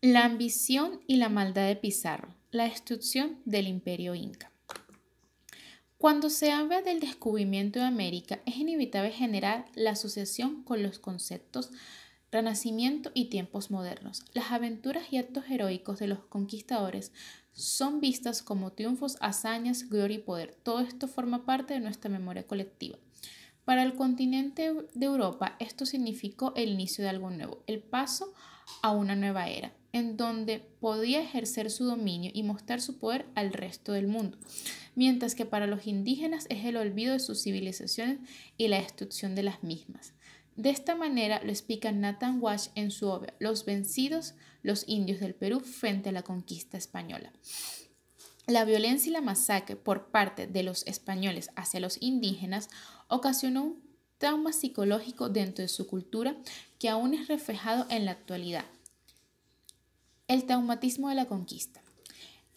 La ambición y la maldad de Pizarro, la destrucción del Imperio Inca. Cuando se habla del descubrimiento de América, es inevitable generar la asociación con los conceptos Renacimiento y tiempos modernos. Las aventuras y actos heroicos de los conquistadores son vistas como triunfos, hazañas, gloria y poder. Todo esto forma parte de nuestra memoria colectiva. Para el continente de Europa, esto significó el inicio de algo nuevo, el paso a una nueva era, en donde podía ejercer su dominio y mostrar su poder al resto del mundo, mientras que para los indígenas es el olvido de sus civilizaciones y la destrucción de las mismas. De esta manera lo explica Nathan Wash en su obra Los vencidos, los indios del Perú frente a la conquista española. La violencia y la masacre por parte de los españoles hacia los indígenas ocasionó un trauma psicológico dentro de su cultura que aún es reflejado en la actualidad. El traumatismo de la conquista.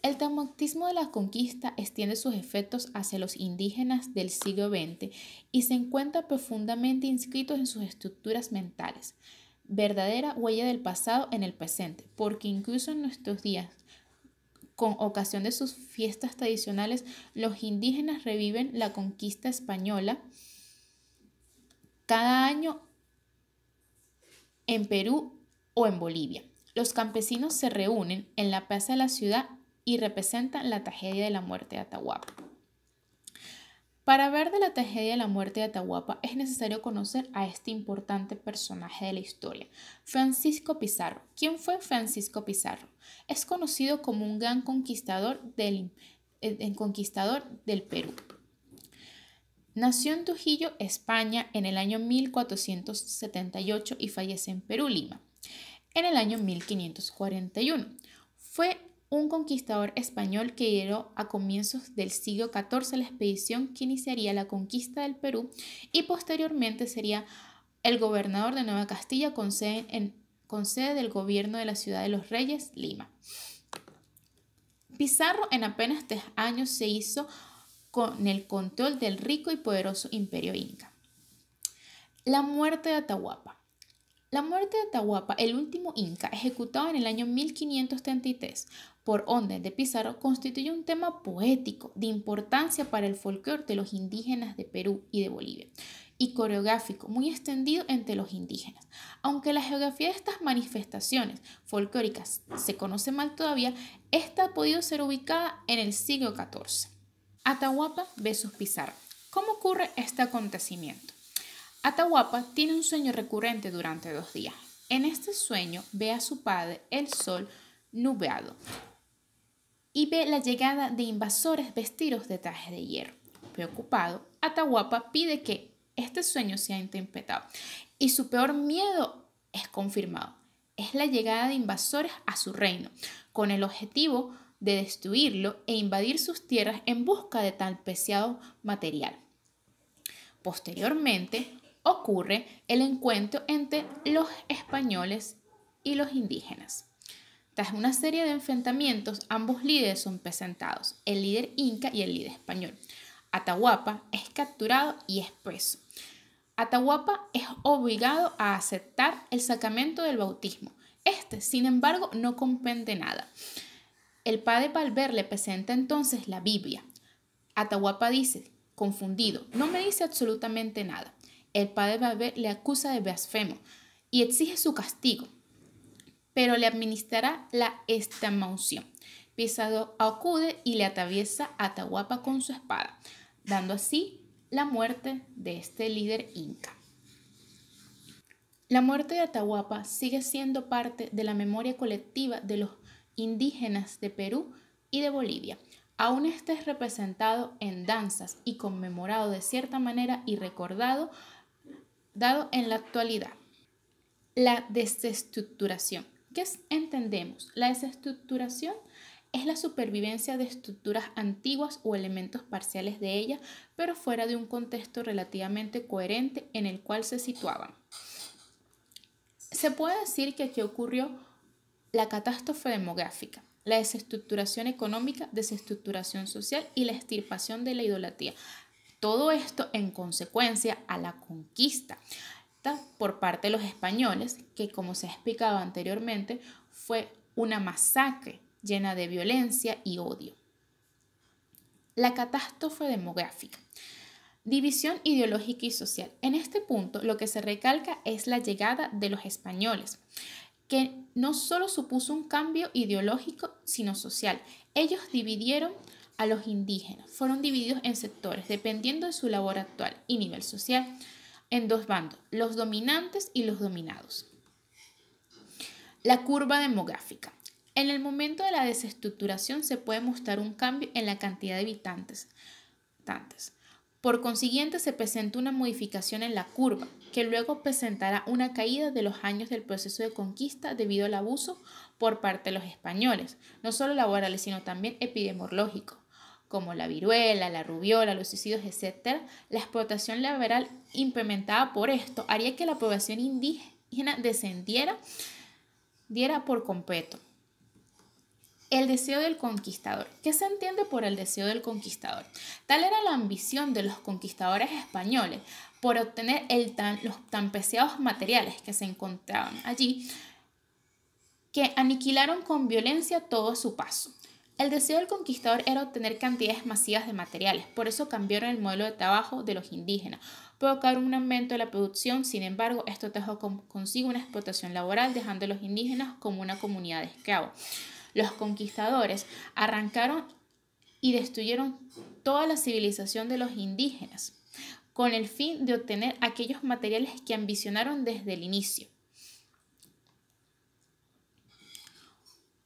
El traumatismo de la conquista extiende sus efectos hacia los indígenas del siglo XX y se encuentra profundamente inscrito en sus estructuras mentales, verdadera huella del pasado en el presente, porque incluso en nuestros días, con ocasión de sus fiestas tradicionales, los indígenas reviven la conquista española cada año en Perú o en Bolivia. Los campesinos se reúnen en la plaza de la ciudad y representan la tragedia de la muerte de Atahualpa. Para hablar de la tragedia de la muerte de Atahualpa es necesario conocer a este importante personaje de la historia, Francisco Pizarro. ¿Quién fue Francisco Pizarro? Es conocido como un gran conquistador del Perú. Nació en Trujillo, España, en el año 1478 y fallece en Perú, Lima, en el año 1541. Fue un conquistador español que lideró a comienzos del siglo XIV la expedición que iniciaría la conquista del Perú y posteriormente sería el gobernador de Nueva Castilla con sede del gobierno de la ciudad de los Reyes, Lima. Pizarro en apenas 3 años se hizo con el control del rico y poderoso imperio inca. La muerte de Atahualpa. La muerte de Atahualpa, el último inca, ejecutado en el año 1533 por orden de Pizarro, constituye un tema poético de importancia para el folclore de los indígenas de Perú y de Bolivia, y coreográfico muy extendido entre los indígenas. Aunque la geografía de estas manifestaciones folclóricas se conoce mal todavía, esta ha podido ser ubicada en el siglo XIV. Atahualpa versus Pizarro. ¿Cómo ocurre este acontecimiento? Atahualpa tiene un sueño recurrente durante 2 días. En este sueño ve a su padre, el sol, nublado y ve la llegada de invasores vestidos de traje de hierro. Preocupado, Atahualpa pide que este sueño sea interpretado y su peor miedo es confirmado. Es la llegada de invasores a su reino, con el objetivo de destruirlo e invadir sus tierras en busca de tal preciado material. Posteriormente, ocurre el encuentro entre los españoles y los indígenas. Tras una serie de enfrentamientos, ambos líderes son presentados, el líder inca y el líder español. Atahualpa es capturado y es preso. Atahualpa es obligado a aceptar el sacramento del bautismo. Sin embargo, no comprende nada. El padre Valver le presenta entonces la Biblia. Atahualpa dice, confundido, no me dice absolutamente nada. El padre Valver le acusa de blasfemo y exige su castigo, pero le administrará la extremaunción. Pizarro acude y le atraviesa a Atahualpa con su espada, dando así la muerte de este líder inca. La muerte de Atahualpa sigue siendo parte de la memoria colectiva de los indígenas de Perú y de Bolivia. Aún esté representado en danzas y conmemorado de cierta manera y recordado dado en la actualidad. La desestructuración. ¿Qué entendemos? La desestructuración es la supervivencia de estructuras antiguas o elementos parciales de ellas, pero fuera de un contexto relativamente coherente en el cual se situaban. Se puede decir que aquí ocurrió la catástrofe demográfica, la desestructuración económica, desestructuración social y la extirpación de la idolatría. Todo esto en consecuencia a la conquista por parte de los españoles, que como se ha explicado anteriormente, fue una masacre llena de violencia y odio. La catástrofe demográfica. División ideológica y social. En este punto, lo que se recalca es la llegada de los españoles, que no solo supuso un cambio ideológico, sino social. Ellos dividieron a los indígenas, fueron divididos en sectores, dependiendo de su labor actual y nivel social, en dos bandos, los dominantes y los dominados. La curva demográfica. En el momento de la desestructuración se puede mostrar un cambio en la cantidad de habitantes. Por consiguiente, se presenta una modificación en la curva, que luego presentará una caída de los años del proceso de conquista debido al abuso por parte de los españoles, no solo laborales, sino también epidemiológicos, como la viruela, la rubiola, los suicidios, etc. La explotación laboral implementada por esto haría que la población indígena descendiera por completo. El deseo del conquistador. ¿Qué se entiende por el deseo del conquistador? Tal era la ambición de los conquistadores españoles por obtener los tan preciados materiales que se encontraban allí, que aniquilaron con violencia todo a su paso. El deseo del conquistador era obtener cantidades masivas de materiales, por eso cambiaron el modelo de trabajo de los indígenas, provocaron un aumento de la producción. Sin embargo, esto trajo consigo una explotación laboral, dejando a los indígenas como una comunidad de esclavos. Los conquistadores arrancaron y destruyeron toda la civilización de los indígenas, con el fin de obtener aquellos materiales que ambicionaron desde el inicio.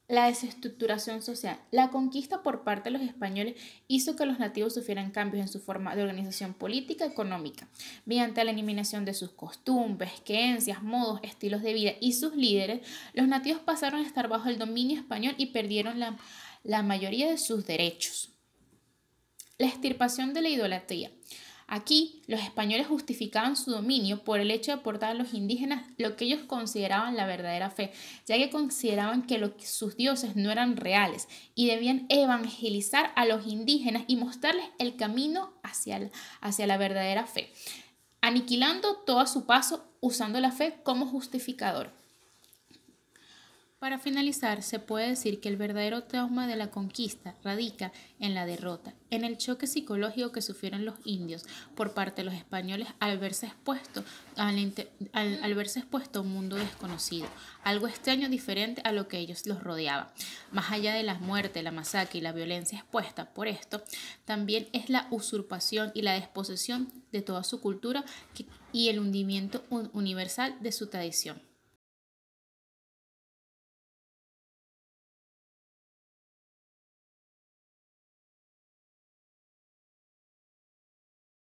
La desestructuración social. La conquista por parte de los españoles hizo que los nativos sufrieran cambios en su forma de organización política y económica, mediante la eliminación de sus costumbres, creencias, modos, estilos de vida y sus líderes. Los nativos pasaron a estar bajo el dominio español y perdieron la mayoría de sus derechos. La extirpación de la idolatría. Aquí, los españoles justificaban su dominio por el hecho de aportar a los indígenas lo que ellos consideraban la verdadera fe, ya que consideraban que sus dioses no eran reales y debían evangelizar a los indígenas y mostrarles el camino hacia la verdadera fe, aniquilando todo a su paso, usando la fe como justificador. Para finalizar, se puede decir que el verdadero trauma de la conquista radica en la derrota, en el choque psicológico que sufrieron los indios por parte de los españoles al verse expuesto a un mundo desconocido, algo extraño, diferente a lo que ellos los rodeaba. Más allá de la muerte, la masacre y la violencia expuesta por esto, también es la usurpación y la desposesión de toda su cultura y el hundimiento universal de su tradición.